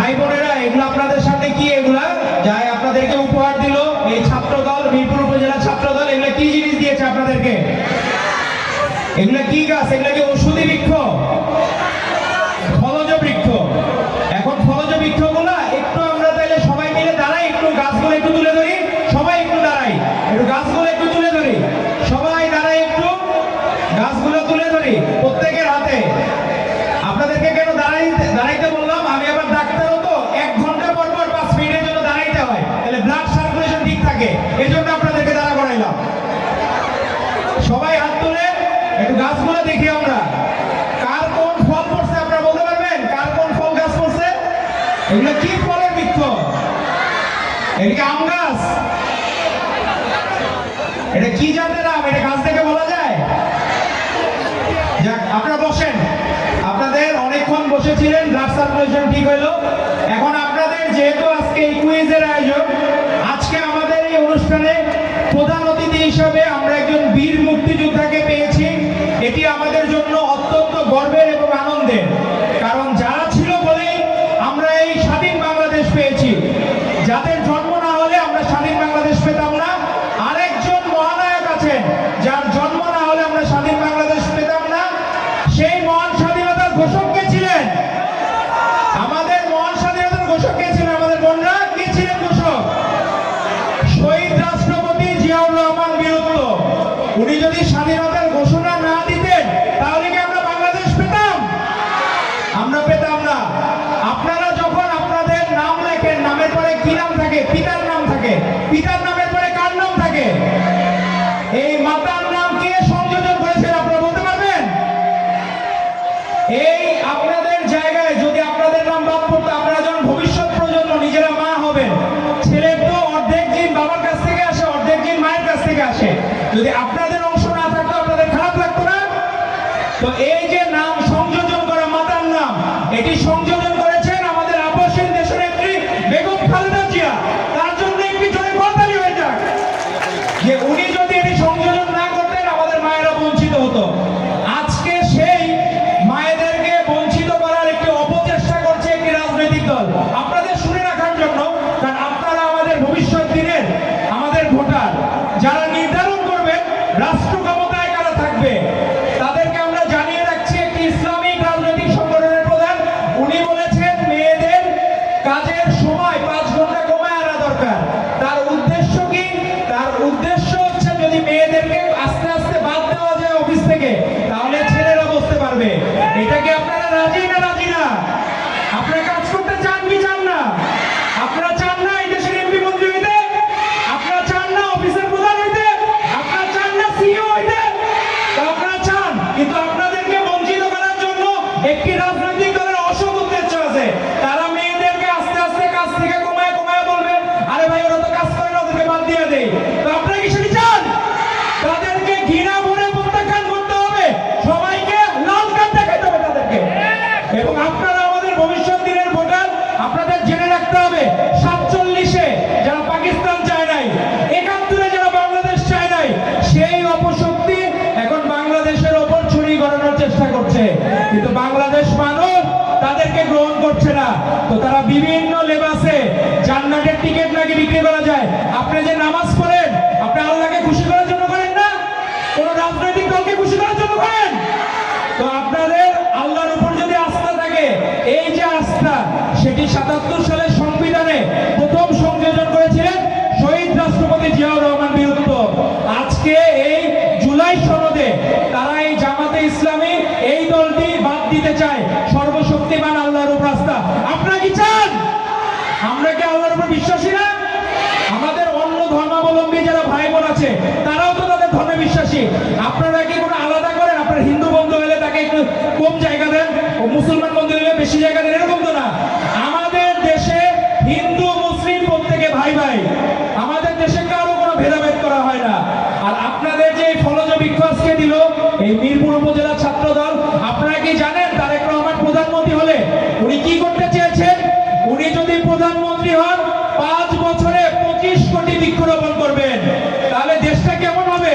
ভাই বোনেরা, এগুলো আপনাদের সামনে কি? এগুলা যাই আপনাদেরকে উপহার দিল এই ছাত্র দল, মিরপুর উপজেলা ছাত্র দল। এগুলা কি জিনিস দিয়েছে আপনাদেরকে? এগুলা কি গাছ? এগুলা কি ঔষধি বৃক্ষ? ফলজ বৃক্ষ। এখন ফলজ বৃক্ষগুলা একটু আমরা তাইলে সবাই মিলে দাঁড়াই, একটু গাছগুলো একটু তুলে ধরি। সবাই একটু দাঁড়াই, একটু গাছগুলো একটু তুলে ধরি। সবাই দাঁড়াই, একটু গাছগুলো তুলে ধরি প্রত্যেকের হাতে। আপনাদেরকে কেন দাঁড়াইতে বললাম? আমি আবার ডাক্তারও তো, 1 ঘন্টা পর পর 5 মিনিটের জন্য দাঁড়াইতে হয়, তাহলে ব্লাড সার্কুলেশন ঠিক থাকে। এই জন্য আপনাদেরকে দাঁড়া করাইলাম। সবাই হাত তুলে একটু গাছগুলো দেখি আমরা, কার কোন ফল পড়ছে আপনারা বলতে পারবেন? কার কোন ফল গাছ পড়ছে? এগুলো কি ফলের বৃক্ষ? এটা কি আম গাছ? এটা কি জাতের আম? এটা গাছ থেকে বলা যায়? যাক, আপনারা বসেন। আপনাদের অনেকক্ষণ বসেছিলেন, ব্লাড সার্কুলেশন ঠিক হলো। এখন আপনাদের যেহেতু আজকে এই কুইজের আয়োজন, আজকে আমাদের এই অনুষ্ঠানে প্রধান অতিথি হিসাবে আমরা একজন বীর মুক্তিযোদ্ধাকে পেয়েছি। এটি আমাদের জন্য অত্যন্ত গর্বের এবং আনন্দের, কারণ যারা ছিল বলেই আমরা এই স্বাধীন বাংলাদেশ পেয়েছি। যাদের জন্ম না হলে আমরা স্বাধীন বাংলাদেশ পেতাম না। আরেকজন মহানায়ক আছেন, যার জন্ম না হলে আমরা স্বাধীন বাংলাদেশ পেতাম না। সেই মহান স্বাধীনতার ঘোষক কে ছিলেন? আমাদের মহান স্বাধীনতার ঘোষক কে ছিলেন? আমাদের বোনরা কে ছিলেন ঘোষক? শহীদ রাষ্ট্রপতি জিয়াউর রহমান বীরত্ব। উনি যদি স্বাধীনতার ঘোষণা না দিতেন, তাহলে কি আমরা বাংলাদেশ পেতাম? আমরা পেতাম না। আপনারা যখন আপনাদের নাম লেখেন, নামের পরে কি নাম থাকে? পিতার নাম থাকে। পিতার নামের পরে কার নাম থাকে? এই মাতার নাম কে সংযোজন করেছেন আপনারা বলতে পারবেন? এই আপনাদের জায়গায় যদি আপনাদের নাম বাদ পড়তো, আপনারা যখন ভবিষ্যৎ প্রজন্ম নিজেরা মা হবেন, ছেলের তো অর্ধেক জিন বাবার কাছ থেকে আসে, অর্ধেক জিন মায়ের কাছ থেকে আসে। যদি আপনাদের অংশ না থাকতো, আপনাদের খারাপ লাগতো না? তো এই যে নাম সংযোজন করা, মাতার নাম, এটি সংযোজন করেছেন আমাদের আবাসীন দেশনেত্রী বেগম খালেদা জিয়া। তার জন্য একটি জোরে করতালি হয়ে যাক, যে উনি যদি এটি সংযোজন না করতেন, আমাদের মায়েরা বঞ্চিত হতো। আজকে সেই মায়েদেরকে বঞ্চিত করার একটি অপচেষ্টা করছে একটি রাজনৈতিক দল। আপনাদের শুনে রাখার জন্য, কারণ আপনারা আমাদের ভবিষ্যৎ দিনের আমাদের ভোটার, যারা নির্ধারণ করবেন রাষ্ট্র ক্ষমতায় কারা থাকবে। তাদেরকে আমরা জানিয়ে রাখছি, একটি ইসলামিক রাজনৈতিক সংগঠনের প্রধান উনি বলেছেন মেয়েদের কাজের সময় 5 ঘন্টা কমায় আনা দরকার। তার উদ্দেশ্য কি? তার উদ্দেশ্য হচ্ছে যদি মেয়েদেরকে আস্তে আস্তে বাদ দেওয়া যায় অফিস থেকে, তাহলে ছেলেরা বসতে পারবে। এটা কি আপনারা রাজি না রাজি না? আপনারা কাজ করতে চান কি চান না? আপনারা চান না এই দেশের এমপি মন্ত্রী হইতে? আপনারা চান না অফিসের প্রধান হইতে? আপনারা চান না সিইও হইতে? তো আপনারা চান, কিন্তু আপনাদেরকে বঞ্চিত করার জন্য একটি রাজনৈতিক দলের অসৎ উদ্দেশ্য আছে। তারা মেয়েদেরকে আস্তে আস্তে কাজ থেকে কমায় কমায় বলবে, আরে ভাই ওরা তো কাজ করে না, ওদেরকে বাদ দিয়ে দেই। তো আপনারা কি সেটি চান? তাদেরকে ঘৃণা ভরে প্রত্যাখ্যান করতে হবে, সবাইকে লাল কার্ড দেখাতে হবে তাদেরকে। এবং আপনারা আমাদের ভবিষ্যৎ দিনের ভোটার, আপনাদের জেনে রাখতে হবে 47-এ যারা পাকিস্তান চায় নাই, 71-এ যারা বাংলাদেশ চায় নাই, সেই অপশক্তি এখন বাংলাদেশের ওপর ছুরি ঘোরানোর চেষ্টা করছে। কিন্তু বাংলাদেশ মানুষ তাদেরকে গ্রহণ করছে না। তো তারা বিভিন্ন লেবাসে জান্নাতের টিকিট নাকি বিক্রি করা যায়। আপনি যে নামাজ পড়েন, আপনি আল্লাহকে খুশি করার জন্য করেন না, কোন রাজনৈতিক দলকে খুশি করার জন্য করেন। তো আপনাদের আল্লাহর উপর যদি আস্থা থাকে, এই যে আস্থা, সেটি 77 সালের সংবিধানে প্রথম সংযোজন করেছিলেন শহীদ রাষ্ট্রপতি জিয়াউর রহমান বীরত্ব। আজকে এই জুলাই সনদে তারা এই জামাতে ইসলামী এই দলটি বাদ দিতে চায়। সর্বশক্তিমান আল্লাহর উপর আস্থা। আপনারা কি চান? আমরা কি আল্লাহর উপর বিশ্বাসী না? আমাদের অন্য ধর্মাবলম্বী যারা ভাই বোন আছে, তারাও তো তাদের ধর্মে বিশ্বাসী। আপনারা কি কোনো আলাদা করেন? আপনার হিন্দু বন্ধু হলে তাকে একটু কম জায়গা দেন, ও মুসলমান বন্ধু হলে বেশি জায়গা দেন, এরকম তো না। আমাদের দেশে হিন্দু মুসলিম প্রত্যেকে ভাই ভাই। আমাদের দেশে কারো কোনো ভেদাভেদ করা হয় না। আর আপনাদের যে ফলজ বৃক্ষ আজকে দিল এই মিরপুর উপজেলা ছাত্র দল, আপনারা কি জানেন তারেক রহমান প্রধানমন্ত্রী হলে উনি কি করতে চেয়েছেন? উনি যদি প্রধানমন্ত্রী হন, 5 বছরে 25 কোটি বৃক্ষরোপণ করবেন। তাহলে দেশটা কেমন হবে?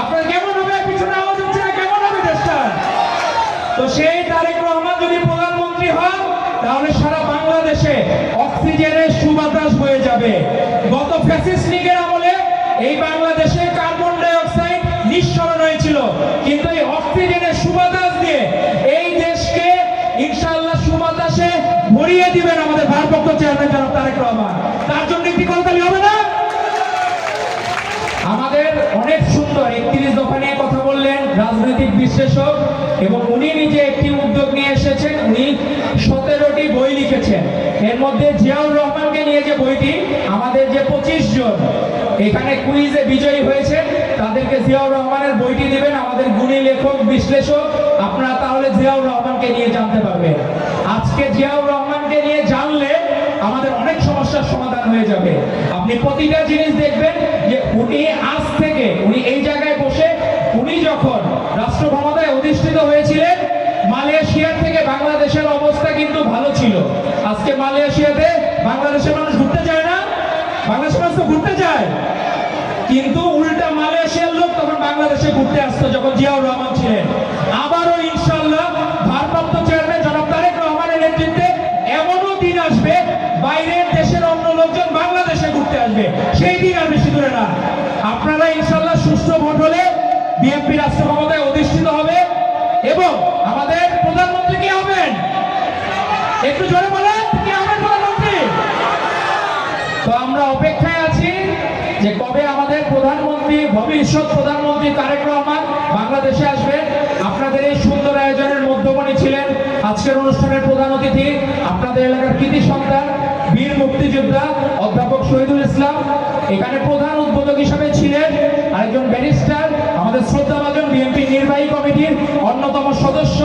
আপনার কেমন হবে? পিছনে আওয়াজ হচ্ছে না, কেমন হবে দেশটা? তো সেই তারেক রহমান যদি প্রধানমন্ত্রী হন, তাহলে সারা বাংলাদেশে অক্সিজেনের সুবাতাস বয়ে যাবে। গত ফ্যাসিস্ট লীগের আমলে এই বাংলাদেশে কার্বন ডাই অক্সাইড নিঃসরণ হয়েছিল, কিন্তু এই অক্সিজেনের সুবাতাস দিয়ে এই দেশকে ইনশাআল্লাহ সুবাতাসে ভরিয়ে দিবেন আমাদের ভারপ্রাপ্ত চেয়ারম্যান জনাব তারেক রহমান। তার জন্য একটি করতালি হবে না? আমাদের অনেক সুন্দর 31 দফা নিয়ে কথা বললেন রাজনৈতিক বিশ্লেষক, এবং উনি নিজে একটি উদ্যোগ নিয়ে এসেছেন। উনি 17টি বই লিখেছেন। এর মধ্যে জিয়াউর রহমানকে নিয়ে যে বইটি, আমাদের যে 25 জন এখানে কুইজে বিজয়ী হয়েছেন তাদেরকে জিয়াউর রহমানের বইটি দিবেন, আমাদের গুণী লেখক বিশ্লেষক। আপনারা তাহলে জিয়াউর রহমানকে নিয়ে জানতে পারবেন। আজকে জিয়াউর রহমানকে নিয়ে জানলে আমাদের অনেক সমস্যার সমাধান হয়ে যাবে। আপনি প্রতিটা জিনিস দেখবেন যে উনি আজ থেকে উনি এই জায়গায় বসে, উনি যখন রাষ্ট্র ক্ষমতায় অধিষ্ঠিত হয়েছিলেন, মালয়েশিয়ার থেকে বাংলাদেশের অবস্থা কিন্তু ভালো ছিল। আজকে মালয়েশিয়াতে বাংলাদেশের মানুষ ঘুরতে যায় না, বাংলাদেশের মানুষ তো ঘুরতে যায়, কিন্তু উল্টা মালয়েশিয়ার লোক তখন বাংলাদেশে ঘুরতে আসতো যখন জিয়াউর রহমান ছিলেন। আবারও ইনশাআল্লাহ ভারপ্রাপ্ত চেয়ারম্যান জনাব তারেক রহমানের নেতৃত্বে এমনও দিন আসবে বাইরের দেশের অন্য লোকজন বাংলাদেশে ঘুরতে আসবে, সেই দিন আর বেশি দূরে না। আপনারা ইনশাআল্লাহ সুষ্ঠু ভোট হলে বিএনপি রাষ্ট্র ক্ষমতায় অধিষ্ঠিত হবে, এবং আমাদের প্রধানমন্ত্রী কে হবেন? একটু জোরে বলেন, কে হবেন প্রধানমন্ত্রী? তো আমরা অপেক্ষায় আছি যে কবে আমাদের প্রধানমন্ত্রী, ভবিষ্যৎ প্রধানমন্ত্রী তারেক রহমান বাংলাদেশে আসবেন। আপনাদের এই সুন্দর আয়োজনের মধ্যমণি ছিলেন আজকের অনুষ্ঠানের প্রধান অতিথি, আপনাদের এলাকার কৃতি সন্তান, বীর মুক্তিযোদ্ধা অধ্যাপক শহীদুল ইসলাম। এখানে প্রধান উদ্বোধক হিসাবে ছিলেন আরেকজন ব্যারিস্টার, আমাদের শ্রদ্ধাভাজন বিএনপি নির্বাহী কমিটির অন্যতম সদস্য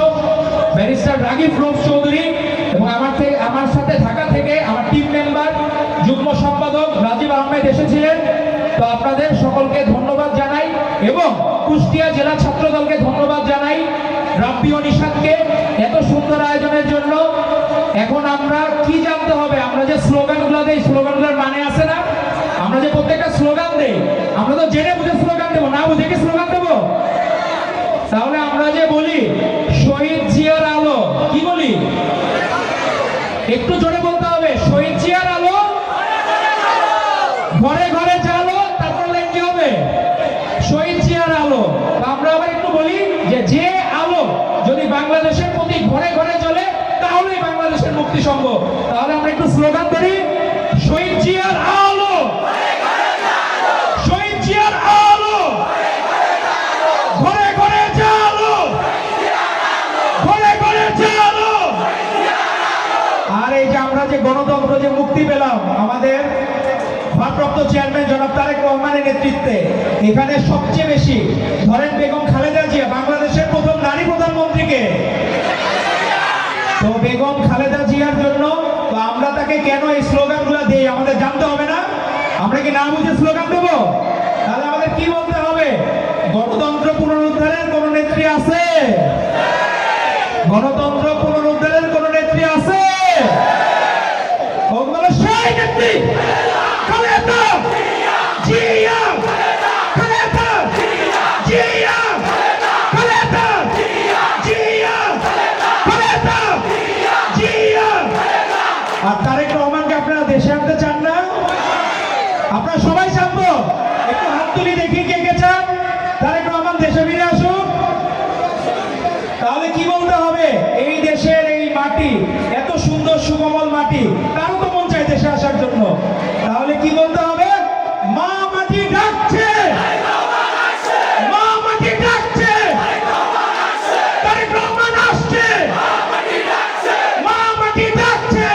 ব্যারিস্টার রাগিব রৌফ চৌধুরী, এবং আমার সাথে ঢাকা থেকে আমার টিম মেম্বার যুগ্ম সম্পাদক রাজীব আহমেদ এসেছিলেন। তো আপনাদের সকলকে ধন্যবাদ জানাই, এবং কুষ্টিয়া জেলা ছাত্র দলকে ধন্যবাদ জানাই, রাব্বি ও নিশাদকে এত সুন্দর আয়োজনের জন্য। এখন আমরা কি জানতে হবে, আমরা যে স্লোগানগুলো দেই, স্লোগানগুলোর মানে আছে না? আমরা যে প্রত্যেকটা স্লোগান দেই, আমরা তো জেনে বুঝে স্লোগান দেবো, না বুঝে কি স্লোগান দেবো? তাহলে আমরা যে বলি শহীদ জিয়ার আলো, কি বলি? একটু জোরে বলতে হবে, শহীদ জিয়ার আলো ঘরে ঘরে জালো, তারপর লাইন কি হবে? শহীদ জিয়ার আলো। আমরা আবার একটু বলি যে আলো যদি বাংলাদেশের প্রতি ঘরে ঘরে জ্বলে তাহলেই বাংলাদেশের মুক্তি সম্ভব। তাহলে আমরা একটু স্লোগান ধরি, শহীদ জিয়ার আলো, শহীদ জিয়ার আলো, ঘরে ঘরে জালো, ঘরে ঘরে জালো। আর এই যে আমরা যে গণতন্ত্র যে মুক্তি পেলাম আমাদের ভারপ্রাপ্ত চেয়ারম্যান জনাব তারেক রহমানের নেতৃত্বে, এখানে সবচেয়ে বেশি ধরেন বেগম খালেদা জিয়া, বাংলাদেশের প্রথম নারী প্রধানমন্ত্রীকে। তো বেগম খালেদা জিয়ার জন্য তো আমরা তাকে কেন এই স্লোগানগুলো দেই আমাদের জানতে হবে না? আমরা কি না বুঝে স্লোগান দেবো? তাহলে আমাদের কি বলতে হবে? গণতন্ত্র পুনরুদ্ধারের কোন নেত্রী আছে? গণতন্ত্র পুনরুদ্ধারের কোন নেত্রী আছে? ওগুলো সেই নেত্রী খালেদা জিয়া, খালেদা জিয়া, খালেদা জিয়া, খালেদা জিয়া। আর তারেক রহমানকে আপনারা দেশে আনতে চান না? আপনারা সবাই চান তো? একটু হাত তুলি দেখি কে কে চান তারেক রহমান দেশে ফিরে আসুক। তাহলে কি বলতে হবে? এই দেশের এই মাটি, এত সুন্দর সুকোমল মাটি, কারো তো মন চায় দেশে আসার জন্য। তাহলে কি বলতে হবে? মা মাটি ডাকছে, মা মাটি ডাকছে, তারেক রহমান আসছে, মা মাটি ডাকছে।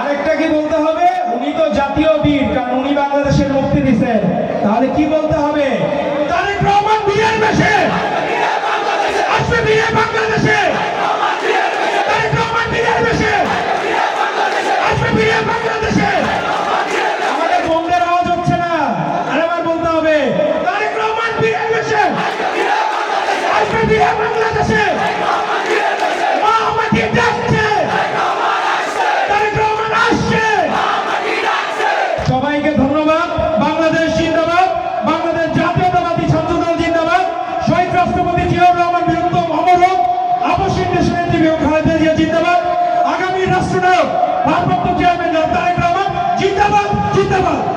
আরেকটা কি বলতে হবে? উনি তো জাতীয় বীর, কারণ উনি বাংলাদেশের মুক্তি দিচ্ছেন। তাহলে কি বলতে হবে? তারেক রহমান বীরের বেশে আসবে, বীরে বাংলাদেশে, তারেক রহমান বীরের বেশে ভারপ্রাপ্ত চেয়ারম্যান জনাব তারেক রহমান জিন্দাবাদ জিন্দাবাদ।